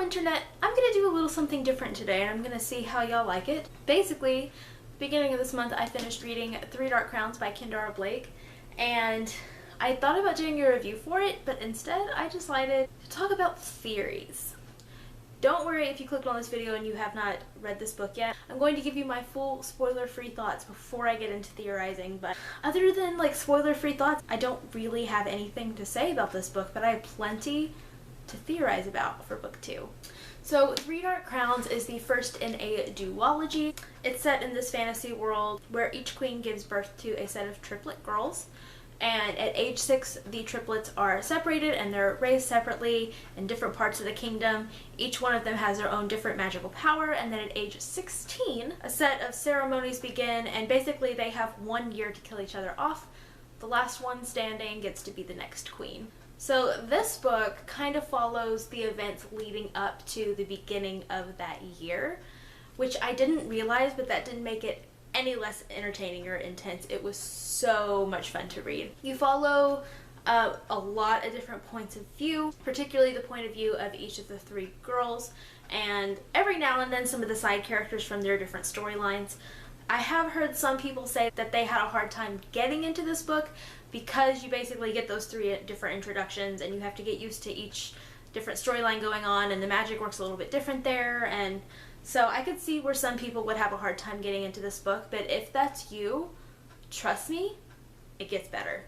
internet, I'm gonna do a little something different today and I'm gonna see how y'all like it. Basically, beginning of this month I finished reading Three Dark Crowns by Kendara Blake, and I thought about doing a review for it, but instead I decided to talk about theories. Don't worry if you clicked on this video and you have not read this book yet. I'm going to give you my full spoiler-free thoughts before I get into theorizing, but other than like spoiler-free thoughts, I don't really have anything to say about this book, but I have plenty to theorize about for book 2. So Three Dark Crowns is the first in a duology. It's set in this fantasy world where each queen gives birth to a set of triplet girls. And at age 6, the triplets are separated and they're raised separately in different parts of the kingdom. Each one of them has their own different magical power, and then at age 16, a set of ceremonies begin, and basically they have 1 year to kill each other off. The last one standing gets to be the next queen. So this book kind of follows the events leading up to the beginning of that year, which I didn't realize, but that didn't make it any less entertaining or intense. It was so much fun to read. You follow a lot of different points of view, particularly the point of view of each of the 3 girls, and every now and then some of the side characters from their different storylines. I have heard some people say that they had a hard time getting into this book because you basically get those 3 different introductions and you have to get used to each different storyline going on, and the magic works a little bit different there, and so I could see where some people would have a hard time getting into this book, but if that's you, trust me, it gets better.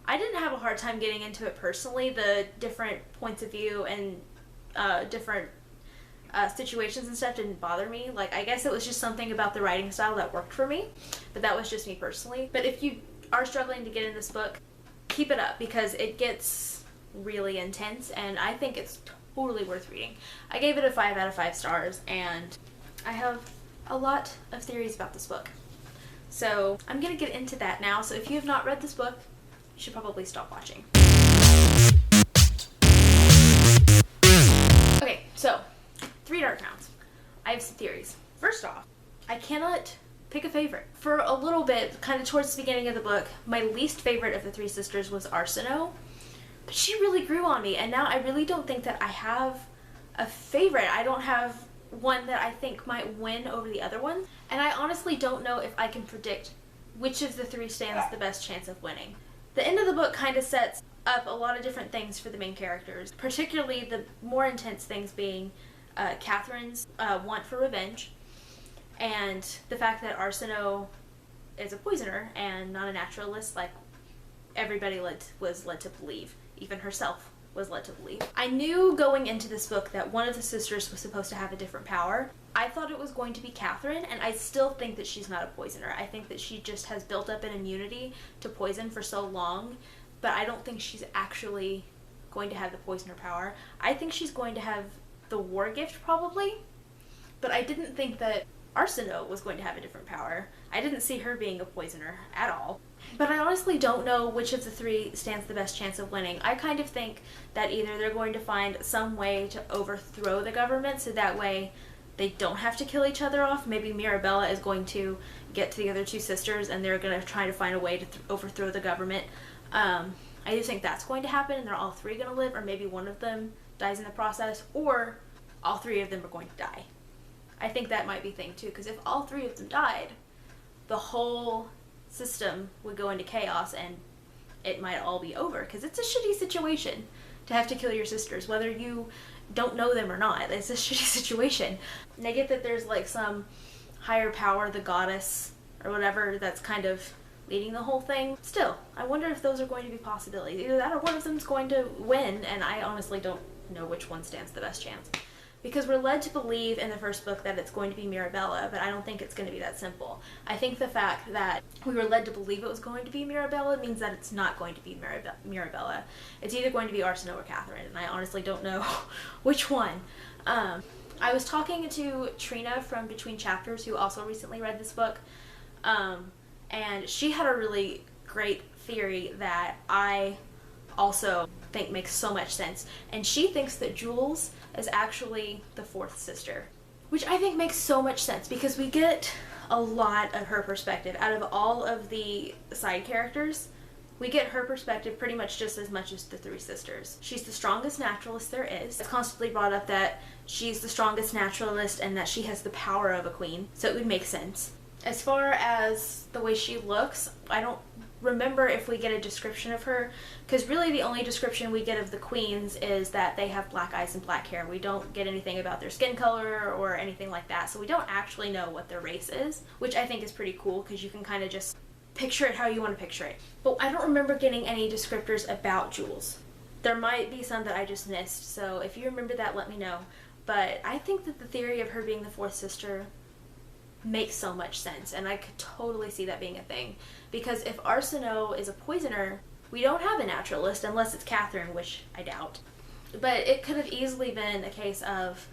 I didn't have a hard time getting into it personally. The different points of view and different situations and stuff didn't bother me. Like, I guess it was just something about the writing style that worked for me, but that was just me personally. But if you are struggling to get in this book, keep it up because it gets really intense, and I think it's totally worth reading. I gave it a 5 out of 5 stars, and I have a lot of theories about this book. So I'm gonna get into that now. So if you have not read this book, you should probably stop watching. Okay, so Three Dark Crowns. I have some theories. First off, I cannot pick a favorite. For a little bit, kind of towards the beginning of the book, my least favorite of the 3 sisters was Arsinoe. But she really grew on me, and now I really don't think that I have a favorite. I don't have one that I think might win over the other one, and I honestly don't know if I can predict which of the 3 stands the best chance of winning. The end of the book kind of sets up a lot of different things for the main characters, particularly the more intense things being Catherine's want for revenge, and the fact that Arsinoe is a poisoner and not a naturalist like everybody was led to believe. Even herself was led to believe. I knew going into this book that one of the sisters was supposed to have a different power. I thought it was going to be Catherine, and I still think that she's not a poisoner. I think that she just has built up an immunity to poison for so long, but I don't think she's actually going to have the poisoner power. I think she's going to have the war gift probably, but I didn't think that Arsinoe was going to have a different power. I didn't see her being a poisoner at all. But I honestly don't know which of the 3 stands the best chance of winning. I kind of think that either they're going to find some way to overthrow the government so that way they don't have to kill each other off. Maybe Mirabella is going to get to the other 2 sisters and they're going to try to find a way to overthrow the government. I just think that's going to happen and they're all 3 going to live, or maybe one of them dies in the process, or all 3 of them are going to die. I think that might be a thing too, because if all 3 of them died, the whole system would go into chaos and it might all be over, because it's a shitty situation to have to kill your sisters, whether you don't know them or not. It's a shitty situation. And I get that there's like some higher power, the goddess or whatever, that's kind of leading the whole thing. Still, I wonder if those are going to be possibilities. Either that or one of them's going to win, and I honestly don't know which one stands the best chance. Because we're led to believe in the first book that it's going to be Mirabella, but I don't think it's going to be that simple. I think the fact that we were led to believe it was going to be Mirabella means that it's not going to be Mirabella. It's either going to be Arsinoe or Catherine, and I honestly don't know which one. I was talking to Trina from Between Chapters, who also recently read this book, and she had a really great theory that I also think makes so much sense, and she thinks that Jules is actually the 4th sister, which I think makes so much sense because we get a lot of her perspective. Out of all of the side characters, we get her perspective pretty much just as much as the three sisters. She's the strongest naturalist there is. It's constantly brought up that she's the strongest naturalist and that she has the power of a queen, so it would make sense. As far as the way she looks, I don't remember if we get a description of her, because really the only description we get of the queens is that they have black eyes and black hair. We don't get anything about their skin color or anything like that, so we don't actually know what their race is, which I think is pretty cool because you can kind of just picture it how you want to picture it. But I don't remember getting any descriptors about Jules. There might be some that I just missed, so if you remember that, let me know. But I think that the theory of her being the fourth sister makes so much sense, and I could totally see that being a thing. Because if Arsenault is a poisoner, we don't have a naturalist unless it's Catherine, which I doubt. But it could have easily been a case of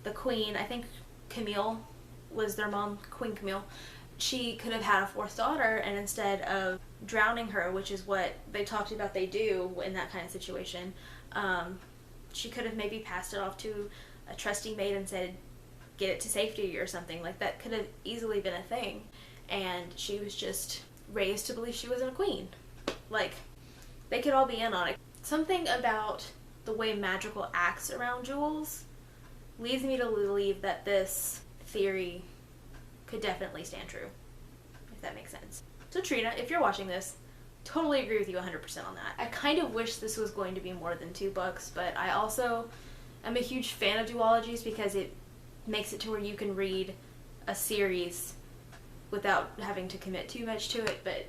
the queen, I think Camille was their mom, Queen Camille. She could have had a fourth daughter, and instead of drowning her, which is what they talked about they do in that kind of situation, she could have maybe passed it off to a trusty maid and said, get it to safety or something. Like, that could have easily been a thing, and she was just raised to believe she wasn't a queen. Like, they could all be in on it. Something about the way magical acts around Jules leads me to believe that this theory could definitely stand true, if that makes sense. So Trina, if you're watching this, totally agree with you 100% on that. I kind of wish this was going to be more than 2 books, but I also am a huge fan of duologies because it makes it to where you can read a series without having to commit too much to it. But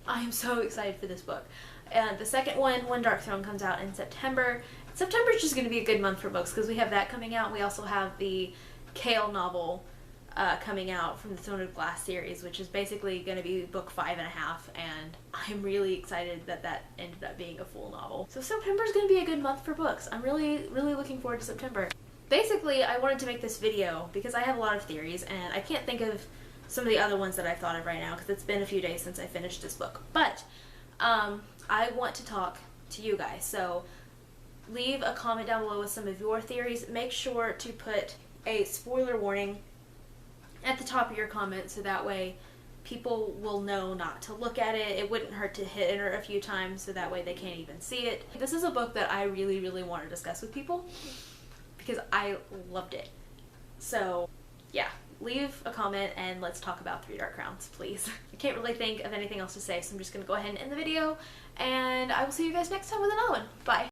I am so excited for this book. And the second one, When Dark Throne, comes out in September. September is just going to be a good month for books because we have that coming out. We also have the Kale novel coming out from the Throne of Glass series, which is basically going to be book 5.5, and I'm really excited that that ended up being a full novel. So September is going to be a good month for books. I'm really looking forward to September. Basically, I wanted to make this video because I have a lot of theories, and I can't think of some of the other ones that I've thought of right now because it's been a few days since I finished this book. But I want to talk to you guys, so leave a comment down below with some of your theories. Make sure to put a spoiler warning at the top of your comment so that way people will know not to look at it. It wouldn't hurt to hit enter a few times so that way they can't even see it. This is a book that I really want to discuss with people because I loved it. So yeah, leave a comment and let's talk about Three Dark Crowns, please. I can't really think of anything else to say, so I'm just going to go ahead and end the video, and I will see you guys next time with another one. Bye!